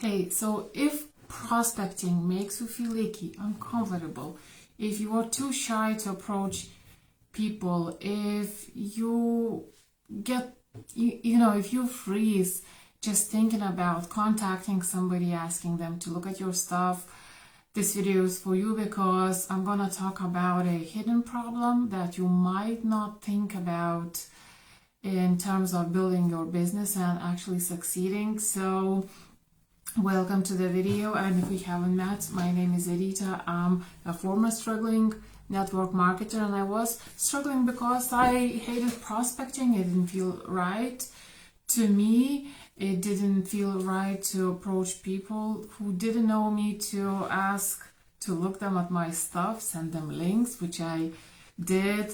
Hey, so if prospecting makes you feel icky, uncomfortable, if you are too shy to approach people, if you get, if you freeze just thinking about contacting somebody, asking them to look at your stuff, this video is for you because I'm gonna talk about a hidden problem that you might not think about in terms of building your business and actually succeeding. So welcome to the video, and if we haven't met, my name is Edita. I'm a former struggling network marketer, and I was struggling because I hated prospecting. It didn't feel right to me. It didn't feel right to approach people who didn't know me, to ask to look them at my stuff, send them links, which I did.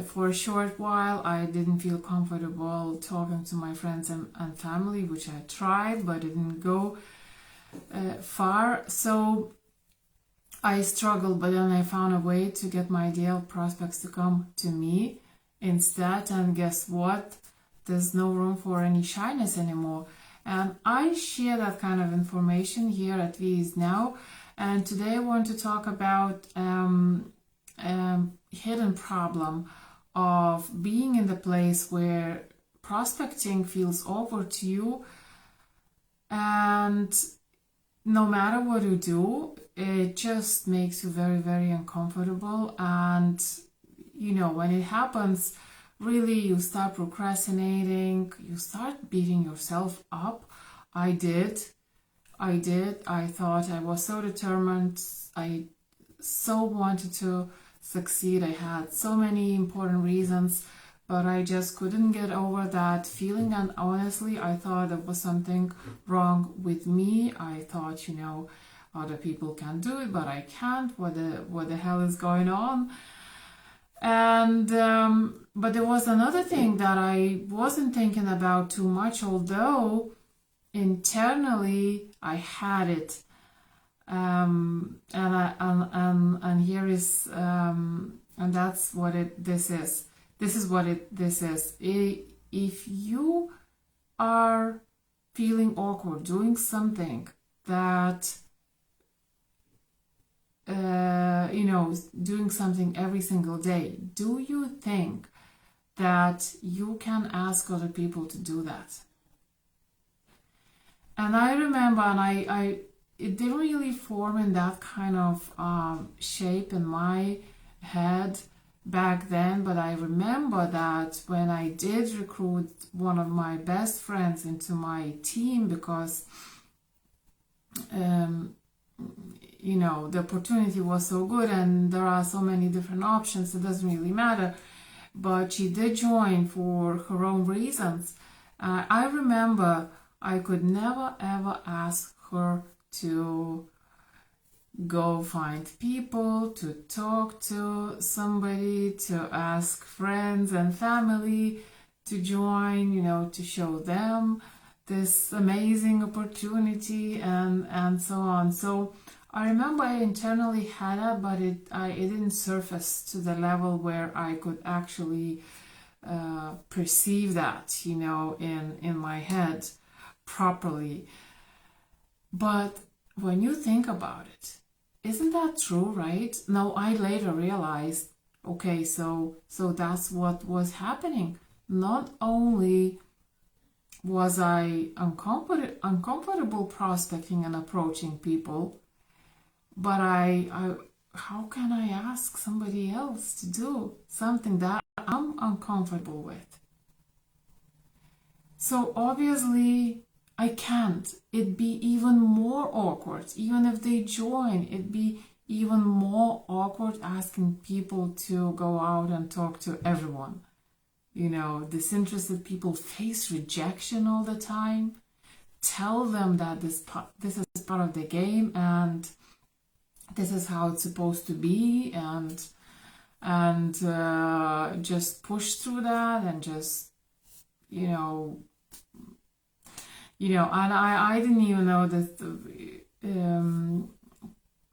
For a short while, I didn't feel comfortable talking to my friends and family, which I tried, but it didn't go far. So I struggled, but then I found a way to get my ideal prospects to come to me instead. And guess what? There's no room for any shyness anymore. And I share that kind of information here at V's Now. And today I want to talk about hidden problem of being in the place where prospecting feels awkward to you, and no matter what you do, it just makes you very, very uncomfortable. And when it happens, really you start procrastinating, you start beating yourself up. I did. I thought I was so determined. I so wanted to succeed. I had so many important reasons, but I just couldn't get over that feeling. And honestly, I thought there was something wrong with me. I thought, other people can do it, but I can't. What the hell is going on? And but there was another thing that I wasn't thinking about too much, although internally I had it. And here is and that's what this is. This is what this is. If you are feeling awkward doing something that doing something every single day, do you think that you can ask other people to do that? And I remember, and it didn't really form in that kind of shape in my head back then, but I remember that when I did recruit one of my best friends into my team, because the opportunity was so good and there are so many different options, it doesn't really matter, but she did join for her own reasons. I remember I could never ever ask her to go find people, to talk to somebody, to ask friends and family to join, to show them this amazing opportunity and so on. So I remember I internally had it, but it didn't surface to the level where I could actually perceive that, in my head properly. But when you think about it, isn't that true, right? Now I later realized, okay, so that's what was happening. Not only was I uncomfortable prospecting and approaching people, but how can I ask somebody else to do something that I'm uncomfortable with? So obviously I can't. It'd be even more awkward. Even if they join, it'd be even more awkward asking people to go out and talk to everyone. Disinterested people face rejection all the time. Tell them that this is part of the game and this is how it's supposed to be, and just push through that and just and I didn't even know that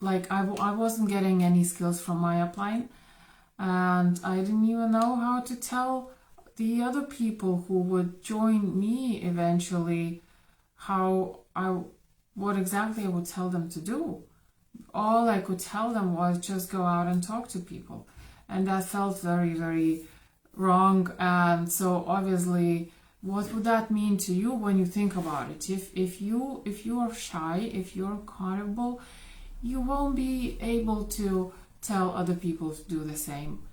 I wasn't getting any skills from my upline, and I didn't even know how to tell the other people who would join me eventually how I what exactly I would tell them to do. All I could tell them was just go out and talk to people. And that felt very, very wrong. And so obviously, what would that mean to you when you think about it? If you are shy, if you're uncomfortable, you won't be able to tell other people to do the same.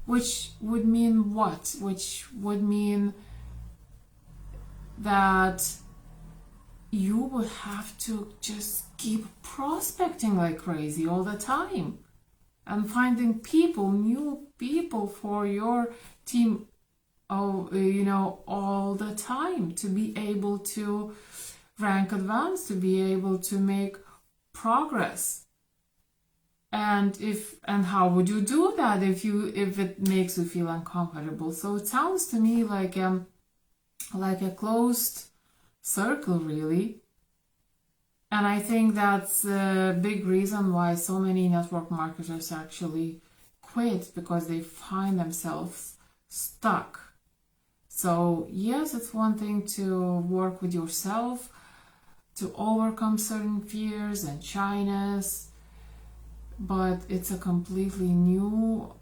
Which would mean what? Which would mean that you would have to just keep prospecting like crazy all the time and finding people, new people for your team, all the time, to be able to rank advance, to be able to make progress. And how would you do that if it makes you feel uncomfortable? So it sounds to me like a closed circle, really. And I think that's a big reason why so many network marketers actually quit, because they find themselves stuck. So yes, it's one thing to work with yourself, to overcome certain fears and shyness, but it's a completely new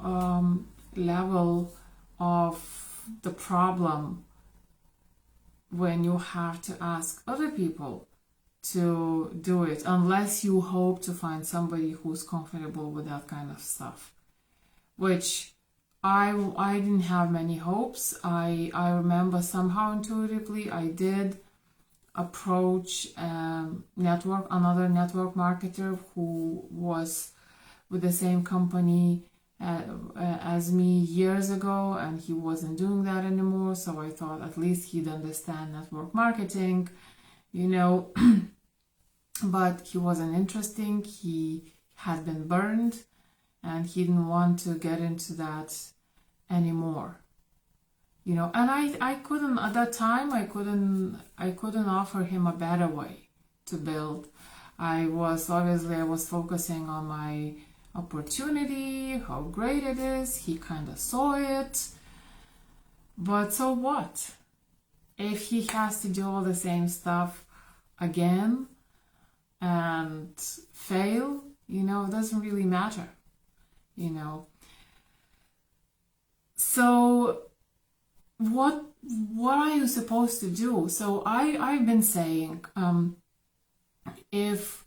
level of the problem when you have to ask other people to do it, unless you hope to find somebody who's comfortable with that kind of stuff, which I didn't have many hopes. I remember somehow intuitively I did approach another network marketer who was with the same company as me years ago, and he wasn't doing that anymore. So I thought at least he'd understand network marketing, but he wasn't interesting. He had been burned, and he didn't want to get into that anymore. And I couldn't at that time. I couldn't offer him a better way to build. I was focusing on my opportunity, how great it is. He kind of saw it, but so what? If he has to do all the same stuff again and fail, it doesn't really matter, So what are you supposed to do? So I've been saying, if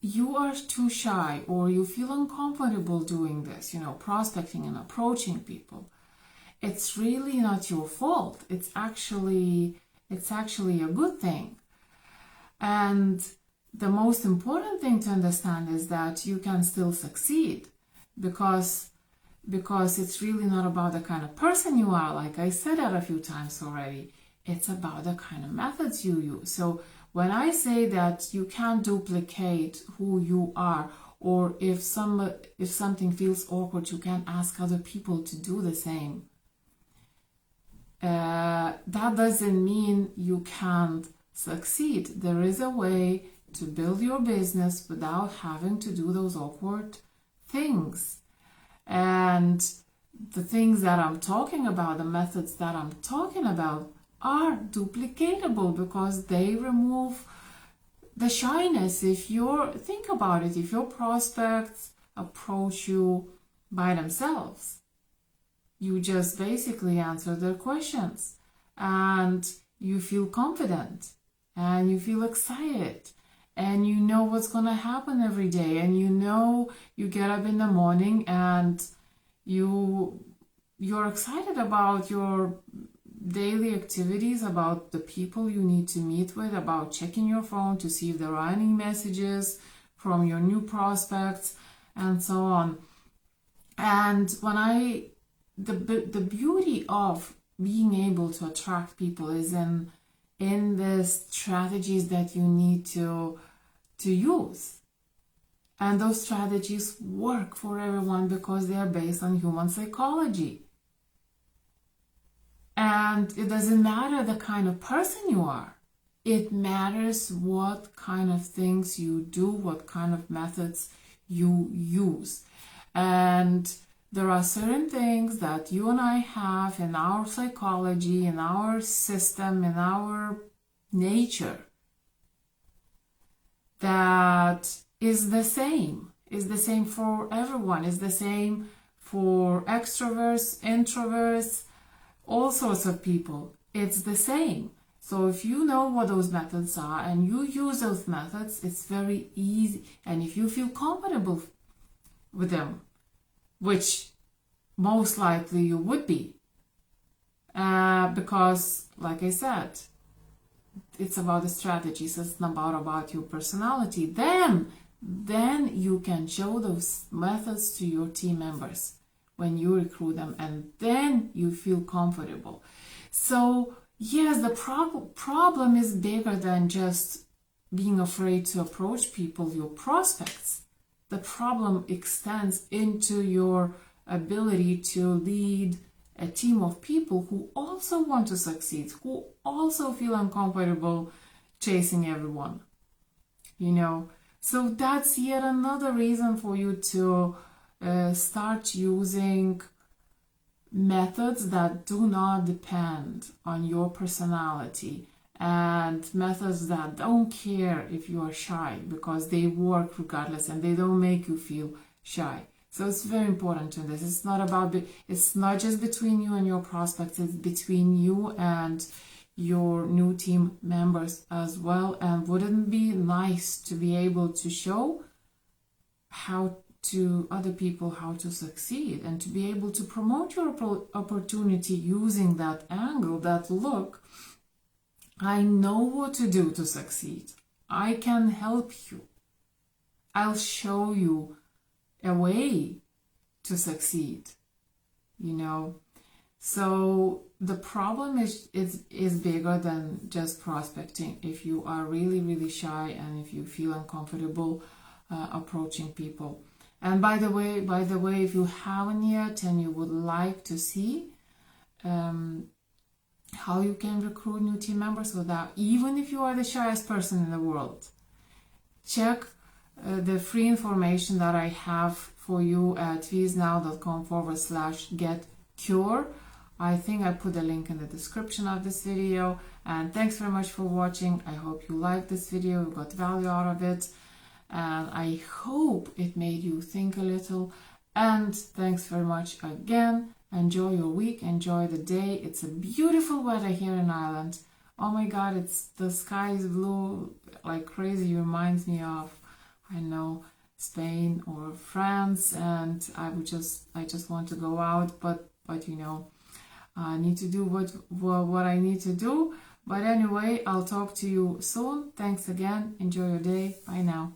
you are too shy or you feel uncomfortable doing this, prospecting and approaching people, it's really not your fault. It's actually a good thing. And the most important thing to understand is that you can still succeed, because it's really not about the kind of person you are. Like I said that a few times already, it's about the kind of methods you use. So when I say that you can't duplicate who you are, or if something feels awkward, you can ask other people to do the same. That doesn't mean you can't succeed. There is a way to build your business without having to do those awkward things. And the things that I'm talking about, the methods that I'm talking about, are duplicatable because they remove the shyness. Think about it, if your prospects approach you by themselves, you just basically answer their questions and you feel confident and you feel excited and you know what's going to happen every day, and you get up in the morning and you're excited about your daily activities, about the people you need to meet with, about checking your phone to see if there are any messages from your new prospects, and so on. And the beauty of being able to attract people is in the strategies that you need to use. And those strategies work for everyone because they are based on human psychology. And it doesn't matter the kind of person you are. It matters what kind of things you do, what kind of methods you use. And there are certain things that you and I have in our psychology, in our system, in our nature, but is the same. Is the same for everyone. Is the same for extroverts, introverts, all sorts of people. It's the same. So if you know what those methods are and you use those methods, it's very easy. And if you feel comfortable with them, which most likely you would be, because, like I said, it's about the strategies, it's not about your personality, then you can show those methods to your team members when you recruit them, and then you feel comfortable. So yes, the problem is bigger than just being afraid to approach people, your prospects. The problem extends into your ability to lead a team of people who also want to succeed, who also feel uncomfortable chasing everyone, you know. So that's yet another reason for you to start using methods that do not depend on your personality, and methods that don't care if you are shy, because they work regardless and they don't make you feel shy. So it's very important to this. It's not just between you and your prospects, it's between you and your new team members as well. And wouldn't it be nice to be able to show to other people how to succeed, and to be able to promote your opportunity using that angle, that look, I know what to do to succeed. I can help you. I'll show you a way to succeed, you know. So the problem is bigger than just prospecting. If you are really shy and if you feel uncomfortable approaching people. And by the way, if you haven't yet and you would like to see how you can recruit new team members without, even if you are the shyest person in the world, check the free information that I have for you at feesnow.com/getcure. I think I put the link in the description of this video. And thanks very much for watching. I hope you liked this video, you got value out of it. And I hope it made you think a little. And thanks very much again. Enjoy your week, enjoy the day. It's a beautiful weather here in Ireland. Oh my God, the sky is blue like crazy. It reminds me of, I know, Spain or France, and I just want to go out, but you know, I need to do what I need to do. But anyway, I'll talk to you soon. Thanks again. Enjoy your day. Bye now.